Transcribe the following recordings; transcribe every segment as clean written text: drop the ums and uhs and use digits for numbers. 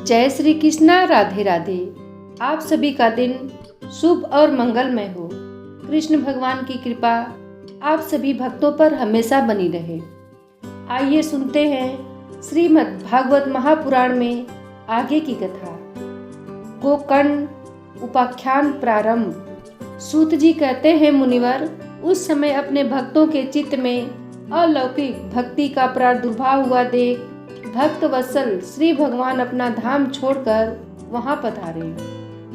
जय श्री कृष्णा। राधे राधे। आप सभी का दिन शुभ और मंगलमय हो। कृष्ण भगवान की कृपा आप सभी भक्तों पर हमेशा बनी रहे। आइए सुनते हैं श्रीमद् भागवत महापुराण में आगे की कथा। गोकर्ण उपाख्यान प्रारंभ। सूत जी कहते हैं, मुनिवर, उस समय अपने भक्तों के चित्त में अलौकिक भक्ति का प्रादुर्भाव हुआ देख भक्त वत्सल श्री भगवान अपना धाम छोड़कर वहां पधारे।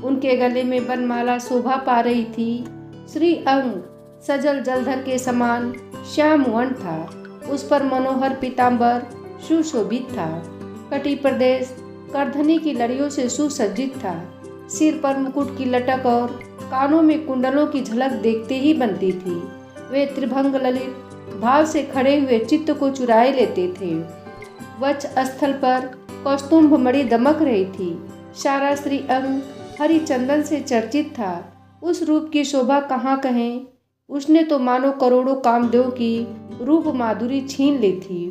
उनके गले में वनमाला शोभा पा रही थी। श्री अंग सजल जलधर के समान श्याम वर्ण था। उस पर मनोहर पीतांबर सुशोभित था। कटी प्रदेश करधनी की लड़ियों से सुसज्जित था। सिर पर मुकुट की लटक और कानों में कुंडलों की झलक देखते ही बनती थी। वे त्रिभंग ललित भाव से खड़े हुए चित्त को चुराए लेते थे। वक्ष स्थल पर कौस्तुभ मणि दमक रही थी। सारा श्री अंग हरि चंदन से चर्चित था। उस रूप की शोभा कहाँ कहें। उसने तो मानो करोड़ों कामदेव की रूप माधुरी छीन ली थी।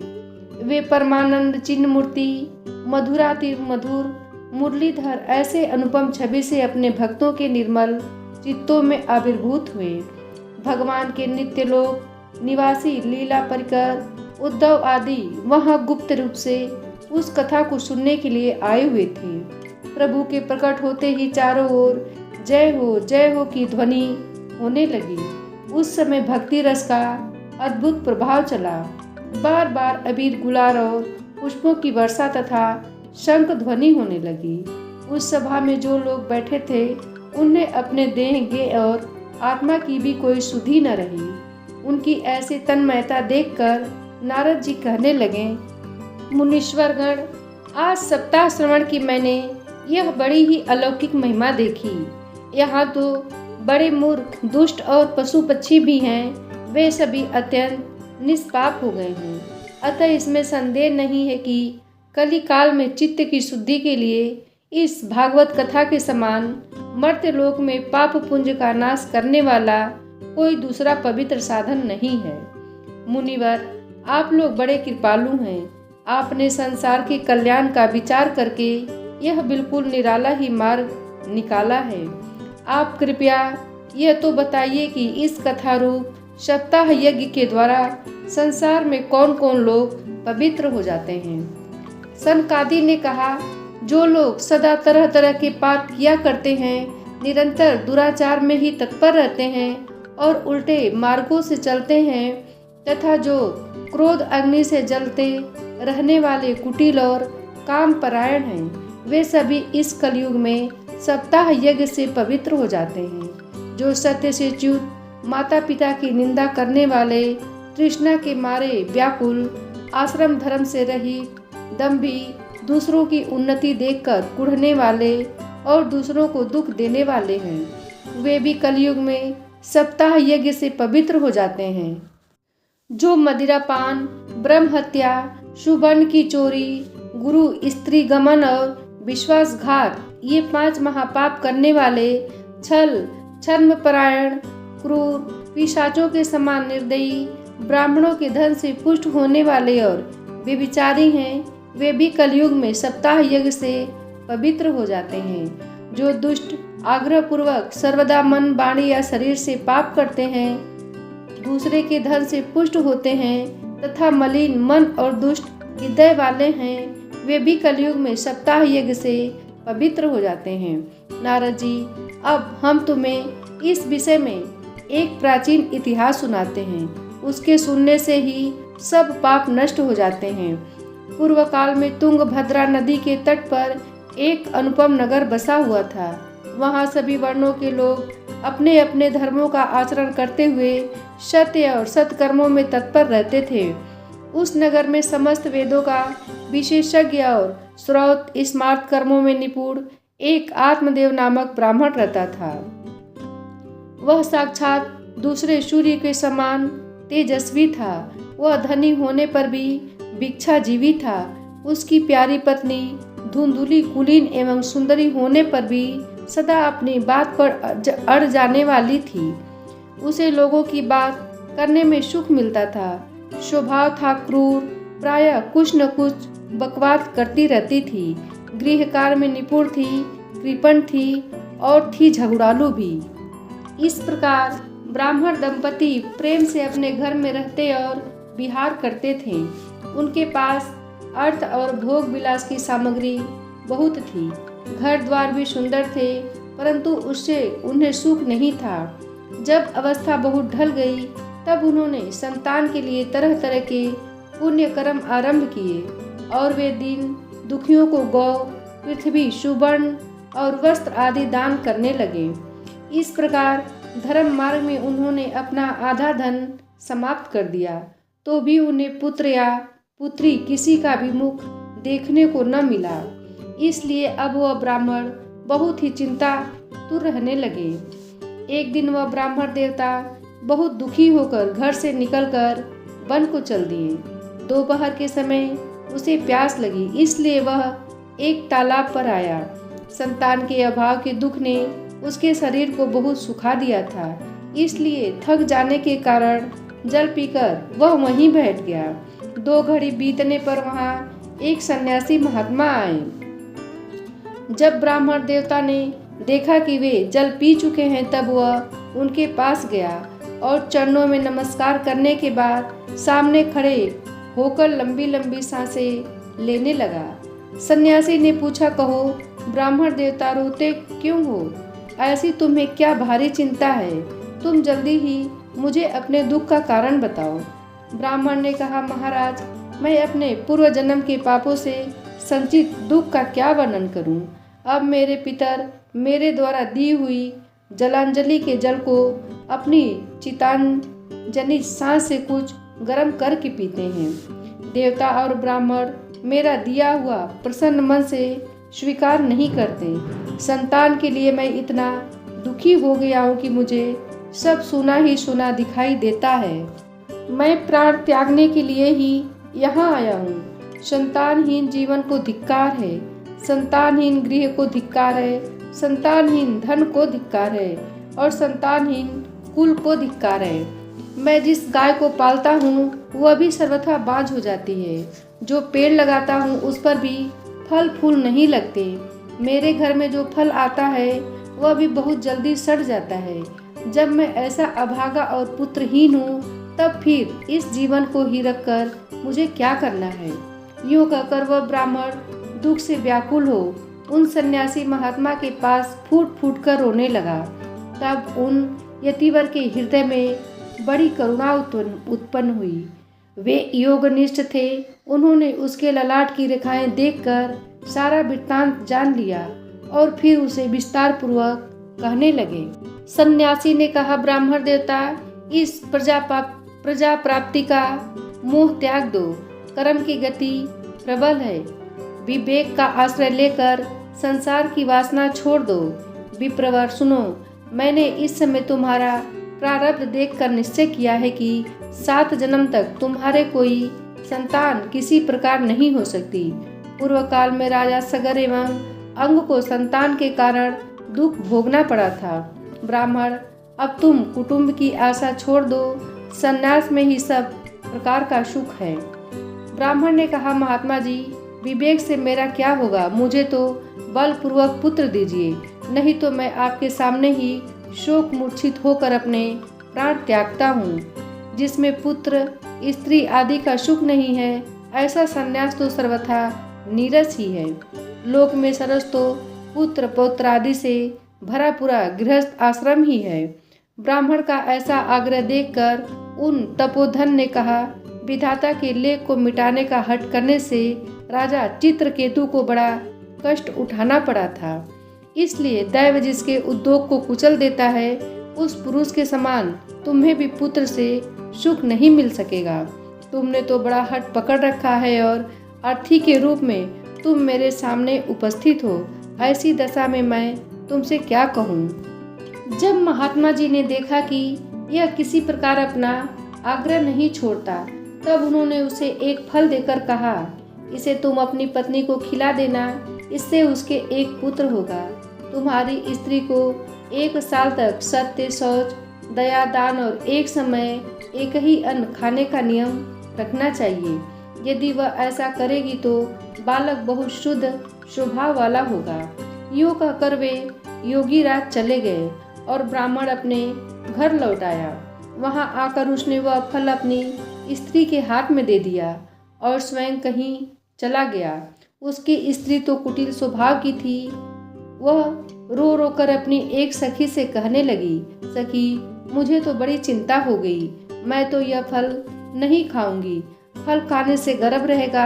वे परमानंद चिन्ह मूर्ति मधुराति मधुर मुरलीधर ऐसे अनुपम छवि से अपने भक्तों के निर्मल चित्तों में आविर्भूत हुए। भगवान के नित्य लोक निवासी लीला परिकर उद्धव आदि वहां गुप्त रूप से उस कथा को सुनने के लिए आए हुए थे। प्रभु के प्रकट होते ही चारों ओर जय हो की ध्वनि होने लगी। उस समय भक्ति रस का अद्भुत प्रभाव चला। बार बार अबीर गुलाल और पुष्पों की वर्षा तथा शंख ध्वनि होने लगी। उस सभा में जो लोग बैठे थे उन्हें अपने देह गे और आत्मा की भी कोई सुधि न रही। उनकी ऐसी तन्मयता देखकर नारद जी कहने लगे, मुनीश्वरगण, आज सप्ताह श्रवण की मैंने यह बड़ी ही अलौकिक महिमा देखी। यहाँ तो बड़े मूर्ख दुष्ट और पशु पक्षी भी हैं। वे सभी अत्यंत निष्पाप हो गए हैं। अतः इसमें संदेह नहीं है कि कली काल में चित्त की शुद्धि के लिए इस भागवत कथा के समान मर्त्य लोक में पाप पुंज का नाश करने वाला कोई दूसरा पवित्र साधन नहीं है। मुनिवर, आप लोग बड़े कृपालु हैं। आपने संसार के कल्याण का विचार करके यह बिल्कुल निराला ही मार्ग निकाला है। आप कृपया यह तो बताइए कि इस कथा रूप सप्ताह यज्ञ के द्वारा संसार में कौन कौन लोग पवित्र हो जाते हैं। सनकादि ने कहा, जो लोग सदा तरह तरह के पाप किया करते हैं, निरंतर दुराचार में ही तत्पर रहते हैं और उल्टे मार्गों से चलते हैं, तथा जो क्रोध अग्नि से जलते रहने वाले कुटिल और काम परायण हैं, वे सभी इस कलयुग में सप्ताह यज्ञ से पवित्र हो जाते हैं। जो सत्य से च्युत, माता पिता की निंदा करने वाले, तृष्णा के मारे व्याकुल, आश्रम धर्म से रहित, दंभी, दूसरों की उन्नति देखकर कुढ़ने वाले और दूसरों को दुख देने वाले हैं, वे भी कलयुग में सप्ताह यज्ञ से पवित्र हो जाते हैं। जो मदिरापान, ब्रह्म हत्या, सुवर्ण की चोरी, गुरु स्त्री गमन और विश्वासघात, ये 5 महापाप करने वाले, छल छद्म परायण, क्रूर, पिशाचों के समान निर्दयी, ब्राह्मणों के धन से पुष्ट होने वाले और व्यभिचारी हैं, वे भी कलयुग में सप्ताह यज्ञ से पवित्र हो जाते हैं। जो दुष्ट आग्रह पूर्वक सर्वदा मन, वाणी या शरीर से पाप करते हैं, दूसरे के धन से पुष्ट होते हैं तथा मलिन मन और दुष्ट हृदय वाले हैं, वे भी कलयुग में सप्ताह यज्ञ से पवित्र हो जाते हैं। नारद जी, अब हम तुम्हें इस विषय में एक प्राचीन इतिहास सुनाते हैं। उसके सुनने से ही सब पाप नष्ट हो जाते हैं। पूर्व काल में तुंगभद्रा नदी के तट पर एक अनुपम नगर बसा हुआ था। वहाँ सभी वर्णों के लोग अपने अपने धर्मों का आचरण करते हुए सत्य और सत्कर्मों में तत्पर रहते थे। उस नगर में समस्त वेदों का विशेषज्ञ और श्रौत स्मार्त कर्मों में निपुण एक आत्मदेव नामक ब्राह्मण रहता था। वह साक्षात दूसरे सूर्य के समान तेजस्वी था। वह धनी होने पर भी भिक्षाजीवी था। उसकी प्यारी पत्नी धुंधुली, कुलीन एवं सुंदरी होने पर भी सदा अपनी बात पर अड़ जाने वाली थी। उसे लोगों की बात करने में सुख मिलता था। स्वभाव था क्रूर, प्रायः कुछ न कुछ बकवाद करती रहती थी। गृह कार्य में निपुण थी, कृपण थी और थी झगड़ालू भी। इस प्रकार ब्राह्मण दंपति प्रेम से अपने घर में रहते और विहार करते थे। उनके पास अर्थ और भोग विलास की सामग्री बहुत थी। घर द्वार भी सुंदर थे, परंतु उससे उन्हें सुख नहीं था। जब अवस्था बहुत ढल गई तब उन्होंने संतान के लिए तरह तरह के पुण्य कर्म आरंभ किए और वे दीन दुखियों को गौ, पृथ्वी, सुवर्ण और वस्त्र आदि दान करने लगे। इस प्रकार धर्म मार्ग में उन्होंने अपना आधा धन समाप्त कर दिया, तो भी उन्हें पुत्र या पुत्री किसी का भी मुख देखने को न मिला। इसलिए अब वह ब्राह्मण बहुत ही चिंतातुर रहने लगे। एक दिन वह ब्राह्मण देवता बहुत दुखी होकर घर से निकलकर वन को चल दिए। दोपहर के समय उसे प्यास लगी, इसलिए वह एक तालाब पर आया। संतान के अभाव के दुख ने उसके शरीर को बहुत सुखा दिया था, इसलिए थक जाने के कारण जल पीकर वह वहीं बैठ गया। 2 घड़ी बीतने पर वहां एक सन्यासी महात्मा आए। जब ब्राह्मण देवता ने देखा कि वे जल पी चुके हैं, तब वह उनके पास गया और चरणों में नमस्कार करने के बाद सामने खड़े होकर लंबी लंबी सांसें लेने लगा। सन्यासी ने पूछा, कहो ब्राह्मण देवता, रोते क्यों हो? ऐसी तुम्हें क्या भारी चिंता है? तुम जल्दी ही मुझे अपने दुख का कारण बताओ। ब्राह्मण ने कहा, महाराज, मैं अपने पूर्व जन्म के पापों से संचित दुख का क्या वर्णन करूं? अब मेरे पितर मेरे द्वारा दी हुई जलांजलि के जल को अपनी चितांजलि सांस से कुछ गर्म करके पीते हैं। देवता और ब्राह्मण मेरा दिया हुआ प्रसन्न मन से स्वीकार नहीं करते। संतान के लिए मैं इतना दुखी हो गया हूँ कि मुझे सब सुना ही सुना दिखाई देता है। मैं प्राण त्यागने के लिए ही यहाँ आया हूँ। संतानहीन जीवन को धिक्कार है, संतानहीन गृह को धिक्कार है, संतानहीन धन को धिक्कार है और संतानहीन कुल को धिक्कार है। मैं जिस गाय को पालता हूँ वह भी सर्वथा बाँझ हो जाती है। जो पेड़ लगाता हूँ उस पर भी फल फूल नहीं लगते। मेरे घर में जो फल आता है वह भी बहुत जल्दी सड़ जाता है। जब मैं ऐसा अभागा और पुत्रहीन हूँ, तब फिर इस जीवन को ही रखकर मुझे क्या करना है? यूँ कहकर वह ब्राह्मण दुख से व्याकुल हो उन सन्यासी महात्मा के पास फूट फूट कर रोने लगा। तब उन यतिवर के हृदय में बड़ी करुणा उत्पन्न हुई। वे योगनिष्ठ थे। उन्होंने उसके ललाट की रेखाएं देखकर सारा वृत्तांत जान लिया और फिर उसे विस्तार पूर्वक कहने लगे। सन्यासी ने कहा, ब्राह्मण देवता, इस प्रजा प्राप्ति का मोह त्याग दो। कर्म की गति प्रबल है। विवेक का आश्रय लेकर संसार की वासना छोड़ दो। विप्रवर, सुनो, मैंने इस समय तुम्हारा प्रारब्ध देखकर निश्चय किया है कि 7 जन्म तक तुम्हारे कोई संतान किसी प्रकार नहीं हो सकती। पूर्व काल में राजा सगर एवं अंग को संतान के कारण दुख भोगना पड़ा था। ब्राह्मण, अब तुम कुटुंब की आशा छोड़ दो। संन्यास में ही सब प्रकार का सुख है। ब्राह्मण ने कहा, महात्मा जी, विवेक से मेरा क्या होगा? मुझे तो बलपूर्वक पुत्र दीजिए, नहीं तो मैं आपके सामने ही शोक मूर्छित होकर अपने प्राण त्यागता हूँ। जिसमें पुत्र स्त्री आदि का सुख नहीं है, ऐसा संन्यास तो सर्वथा नीरस ही है। लोक में सरस तो पुत्र पौत्र आदि से भरा पूरा गृहस्थ आश्रम ही है। ब्राह्मण का ऐसा आग्रह देखकर उन तपोधन ने कहा, विधाता के लेख को मिटाने का हठ करने से राजा चित्रकेतु को बड़ा कष्ट उठाना पड़ा था। इसलिए दैव जिसके उद्योग को कुचल देता है, उस पुरुष के समान तुम्हें भी पुत्र से सुख नहीं मिल सकेगा। तुमने तो बड़ा हठ पकड़ रखा है और अर्थी के रूप में तुम मेरे सामने उपस्थित हो। ऐसी दशा में मैं तुमसे क्या कहूँ? जब महात्मा जी ने देखा कि यह किसी प्रकार अपना आग्रह नहीं छोड़ता, तब उन्होंने उसे एक फल देकर कहा, इसे तुम अपनी पत्नी को खिला देना, इससे उसके एक पुत्र होगा। तुम्हारी स्त्री को 1 साल तक सत्य, शौच, दया, दान और एक समय एक ही अन्न खाने का नियम रखना चाहिए। यदि वह ऐसा करेगी तो बालक बहुत शुद्ध स्वभाव वाला होगा। यूँ कहकर वे योगी राज चले गए और ब्राह्मण अपने घर लौट आया। वहां आकर उसने वह फल अपनी स्त्री के हाथ में दे दिया और स्वयं कहीं चला गया। उसकी स्त्री तो कुटिल स्वभाव की थी। वह रो रो कर अपनी एक सखी से कहने लगी, सखी, मुझे तो बड़ी चिंता हो गई। मैं तो यह फल नहीं खाऊंगी। फल खाने से गर्भ रहेगा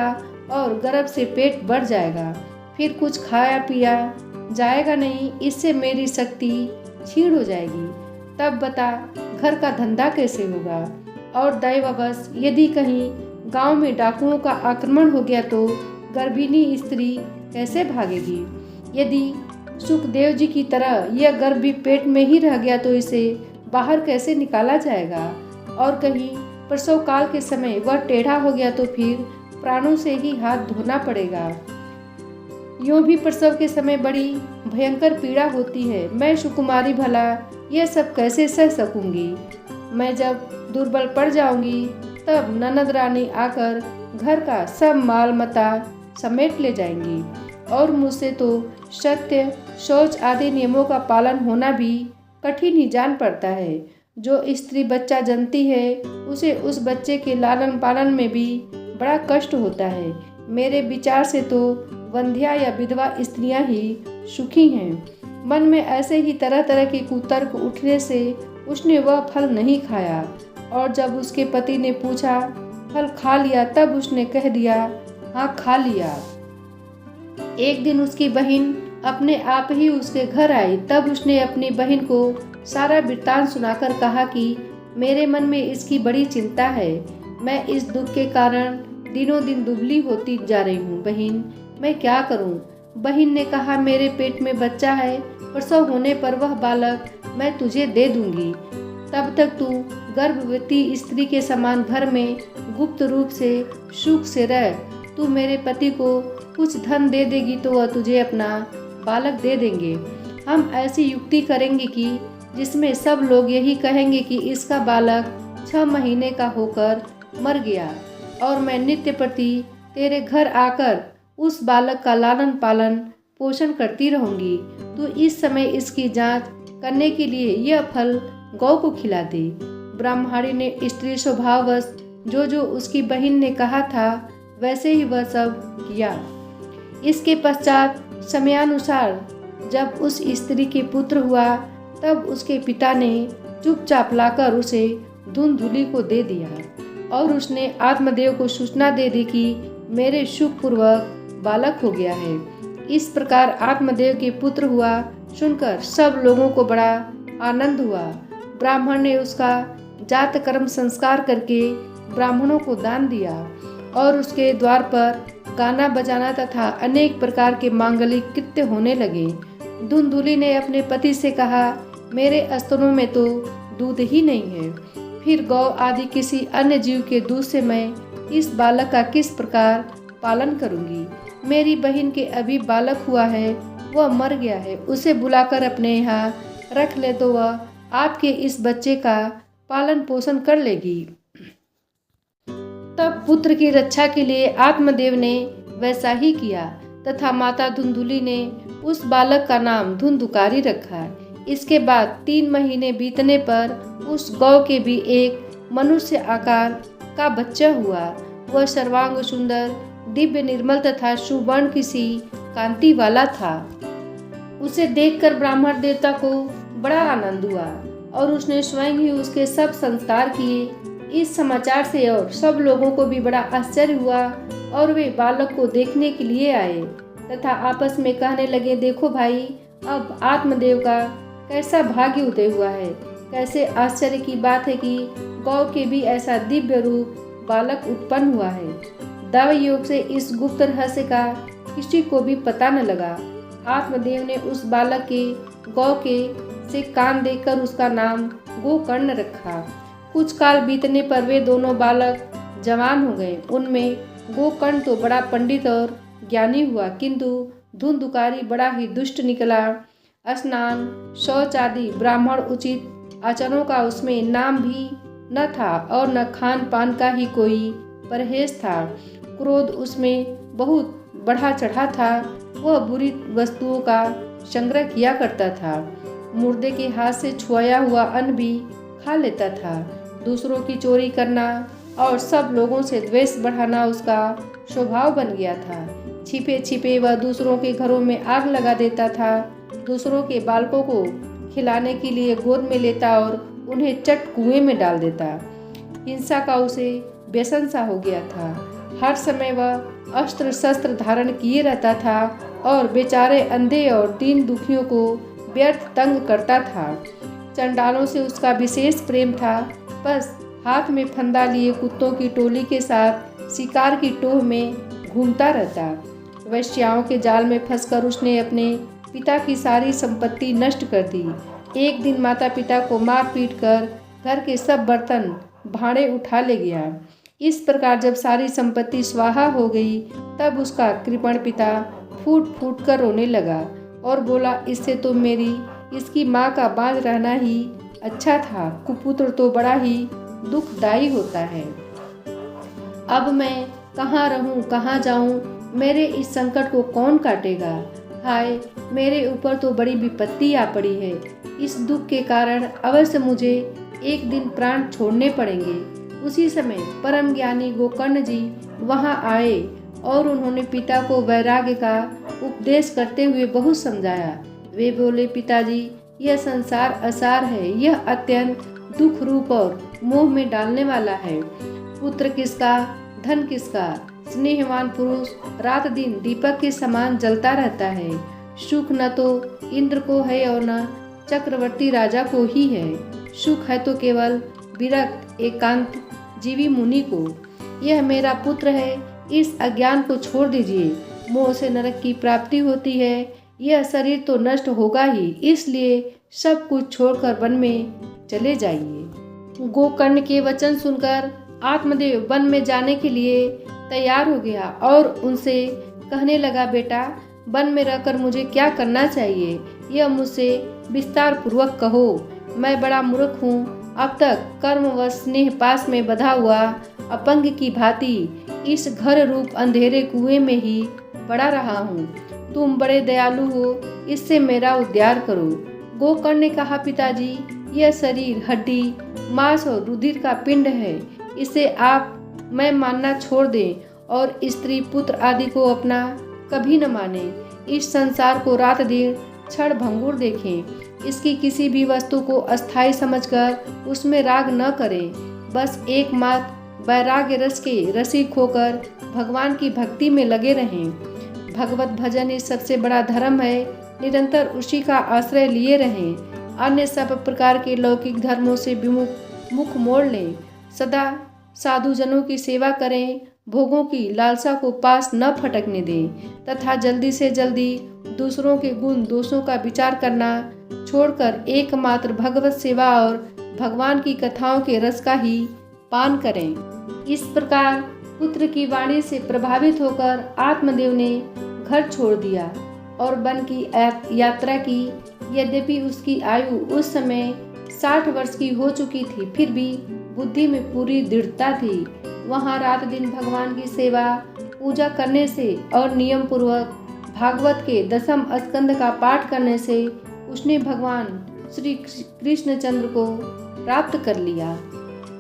और गर्भ से पेट बढ़ जाएगा, फिर कुछ खाया पिया जाएगा नहीं। इससे मेरी शक्ति क्षीण हो जाएगी। तब बता, घर का धंधा कैसे होगा? और दैववश यदि कहीं गांव में डाकुओं का आक्रमण हो गया तो गर्भिणी स्त्री कैसे भागेगी? यदि सुखदेव जी की तरह यह गर्भ भी पेट में ही रह गया तो इसे बाहर कैसे निकाला जाएगा? और कहीं प्रसव काल के समय वह टेढ़ा हो गया तो फिर प्राणों से ही हाथ धोना पड़ेगा। यूँ भी प्रसव के समय बड़ी भयंकर पीड़ा होती है। मैं सुकुमारी भला यह सब कैसे सह सकूंगी? मैं जब दुर्बल पड़ जाऊंगी तब ननद रानी आकर घर का सब माल मता समेट ले जाएंगी और मुझसे तो सत्य, शौच आदि नियमों का पालन होना भी कठिन ही जान पड़ता है। जो स्त्री बच्चा जनती है उसे उस बच्चे के लालन पालन में भी बड़ा कष्ट होता है। मेरे विचार से तो वंध्या या विधवा स्त्रियां ही सुखी हैं। मन में ऐसे ही तरह तरह के कुतर्क उठने से उसने वह फल नहीं खाया और जब उसके पति ने पूछा, फल खा लिया? तब उसने कह दिया, हाँ खा लिया। एक दिन उसकी बहन अपने आप ही उसके घर आई। तब उसने अपनी बहन को सारा वृत्तांत सुनाकर कहा कि मेरे मन में इसकी बड़ी चिंता है। मैं इस दुख के कारण दिनों दिन दुबली होती जा रही हूँ। बहन, मैं क्या करूँ? बहन ने कहा, मेरे पेट में बच्चा है, प्रसव होने पर वह बालक मैं तुझे दे दूंगी। तब तक तू गर्भवती स्त्री के समान घर में गुप्त रूप से सुख से रह। तू मेरे पति को कुछ धन दे देगी तो वह तुझे अपना बालक दे देंगे। हम ऐसी युक्ति करेंगे कि जिसमें सब लोग यही कहेंगे कि इसका बालक 6 महीने का होकर मर गया और मैं नित्य प्रति तेरे घर आकर उस बालक का लालन पालन पोषण करती रहूंगी। तो इस समय इसकी जांच करने के लिए यह फल गौ को खिला दे। ब्राह्मणी ने स्त्री स्वभाववश जो जो उसकी बहन ने कहा था वैसे ही वह सब किया। इसके पश्चात समयानुसार जब उस स्त्री के पुत्र हुआ तब उसके पिता ने चुपचाप लाकर उसे धुंधुली को दे दिया और उसने आत्मदेव को सूचना दे दी कि मेरे सुखपूर्वक बालक हो गया है। इस प्रकार आत्मदेव के पुत्र हुआ सुनकर सब लोगों को बड़ा आनंद हुआ। ब्राह्मण ने उसका जात कर्म संस्कार करके ब्राह्मणों को दान दिया और उसके द्वार पर गाना बजाना तथा अनेक प्रकार के मांगलिक कृत्य होने लगे। धुंधुली ने अपने पति से कहा, मेरे स्तनों में तो दूध ही नहीं है, फिर गौ आदि किसी अन्य जीव के दूध से मैं इस बालक का किस प्रकार पालन करूंगी? मेरी बहन के अभी बालक हुआ है, वह मर गया है, उसे बुलाकर अपने यहाँ रख ले तो वह आपके इस बच्चे का पालन पोषण कर लेगी। तब पुत्र की रक्षा के लिए आत्मदेव ने वैसा ही किया तथा माता धुंधुली ने उस बालक का नाम धुंधुकारी रखा। इसके बाद 3 महीने बीतने पर उस गौ के भी एक मनुष्य आकार का बच्चा हुआ। वह सर्वांग सुंदर, दिव्य, निर्मल तथा सुवर्ण की सी कांति वाला था। उसे देखकर ब्राह्मण देवता को बड़ा आनंद हुआ और उसने स्वयं ही उसके सब संस्कार किए। इस समाचार से और सब लोगों को भी बड़ा आश्चर्य हुआ और वे बालक को देखने के लिए आए तथा आपस में कहने लगे, देखो भाई, अब आत्मदेव का कैसा भाग्य उदय हुआ है। कैसे आश्चर्य की बात है कि गौ के भी ऐसा दिव्य रूप बालक उत्पन्न हुआ है। दैव योग से इस गुप्त रहस्य का किसी को भी पता न लगा। आत्मदेव ने उस बालक के गौ के से कान देखकर उसका नाम गोकर्ण रखा। कुछ काल बीतने पर वे दोनों बालक जवान हो गए। उनमें गोकर्ण तो बड़ा पंडित और ज्ञानी हुआ, किंतु धुंधुकारी बड़ा ही दुष्ट निकला। स्नान, शौच आदि ब्राह्मण उचित आचरणों का उसमें नाम भी न था और न खान पान का ही कोई परहेज था। क्रोध उसमें बहुत बढ़ा चढ़ा था। वह बुरी वस्तुओं का संग्रह किया करता था। मुर्दे के हाथ से छुआया हुआ अन्न भी खा लेता था। दूसरों की चोरी करना और सब लोगों से द्वेष बढ़ाना उसका स्वभाव बन गया था। छिपे छिपे वह दूसरों के घरों में आग लगा देता था। दूसरों के बालकों को खिलाने के लिए गोद में लेता और उन्हें चट कुएं में डाल देता। हिंसा का उसे व्यसन सा हो गया था। हर समय वह अस्त्र शस्त्र धारण किए रहता था और बेचारे अंधे और दीन दुखियों को व्यर्थ तंग करता था। चंडालों से उसका विशेष प्रेम था। बस हाथ में फंदा लिए कुत्तों की टोली के साथ शिकार की टोह में घूमता रहता। वैश्याओं के जाल में फंसकर उसने अपने पिता की सारी संपत्ति नष्ट कर दी। एक दिन माता पिता को मार पीट कर घर के सब बर्तन भांडे उठा ले गया। इस प्रकार जब सारी संपत्ति स्वाहा हो गई तब उसका कृपण पिता फूट फूट कर रोने लगा और बोला, इससे तो मेरी इसकी माँ का बांझ रहना ही अच्छा था। कुपुत्र तो बड़ा ही दुखदायी होता है। अब मैं कहाँ रहूं, कहाँ जाऊं? मेरे इस संकट को कौन काटेगा? हाय, मेरे ऊपर तो बड़ी विपत्ति आ पड़ी है। इस दुख के कारण अवश्य मुझे एक दिन प्राण छोड़ने पड़ेंगे। उसी समय परम ज्ञानी गोकर्ण जी वहां आए और उन्होंने पिता को वैराग्य का उपदेश करते हुए बहुत समझाया। वे बोले, पिताजी, यह संसार असार है। यह अत्यंत दुख रूप और मोह में डालने वाला है। पुत्र किसका, धन किसका? स्नेहवान पुरुष रात दिन दीपक के समान जलता रहता है। सुख न तो इंद्र को है और न चक्रवर्ती राजा को ही है। सुख है तो केवल विरक्त एकांत जीवी मुनि को। यह मेरा पुत्र है, इस अज्ञान को छोड़ दीजिए। मोह से नरक की प्राप्ति होती है। यह शरीर तो नष्ट होगा ही, इसलिए सब कुछ छोड़कर वन में चले जाइए। गोकर्ण के वचन सुनकर आत्मदेव वन में जाने के लिए तैयार हो गया और उनसे कहने लगा, बेटा, वन में रहकर मुझे क्या करना चाहिए, यह मुझसे विस्तार पूर्वक कहो। मैं बड़ा मूर्ख हूँ। अब तक कर्मवश स्नेह पास में बंधा हुआ अपंग की भांति इस घर रूप अंधेरे कुएं में ही पड़ा रहा हूँ। तुम बड़े दयालु हो, इससे मेरा उद्धार करो। गोकर्ण ने कहा, पिताजी, यह शरीर हड्डी, मांस और रुधिर का पिंड है। इसे आप मैं मानना छोड़ दें और स्त्री पुत्र आदि को अपना कभी न माने। इस संसार को रात दिन क्षण भंगुर देखें। इसकी किसी भी वस्तु को अस्थायी समझकर उसमें राग न करें। बस एकमात्र वैराग्य रस के रसिक होकर भगवान की भक्ति में लगे रहें। भगवत भजन ही सबसे बड़ा धर्म है। निरंतर उसी का आश्रय लिए रहें। अन्य सब प्रकार के लौकिक धर्मों से विमुख मुख मोड़ लें। सदा साधुजनों की सेवा करें। भोगों की लालसा को पास न फटकने दें तथा जल्दी से जल्दी दूसरों के गुण दोषों का विचार करना छोड़कर एकमात्र भगवत सेवा और भगवान की कथाओं के रस का ही पान करें। इस प्रकार पुत्र की वाणी से प्रभावित होकर आत्मदेव ने घर छोड़ दिया और वन की यात्रा की। यद्यपि उसकी आयु उस समय 60 वर्ष की हो चुकी थी, फिर भी बुद्धि में पूरी दृढ़ता थी। वहाँ रात दिन भगवान की सेवा पूजा करने से और नियम पूर्वक भागवत के 10वें स्कंद का पाठ करने से उसने भगवान श्री कृष्णचंद्र को प्राप्त कर लिया।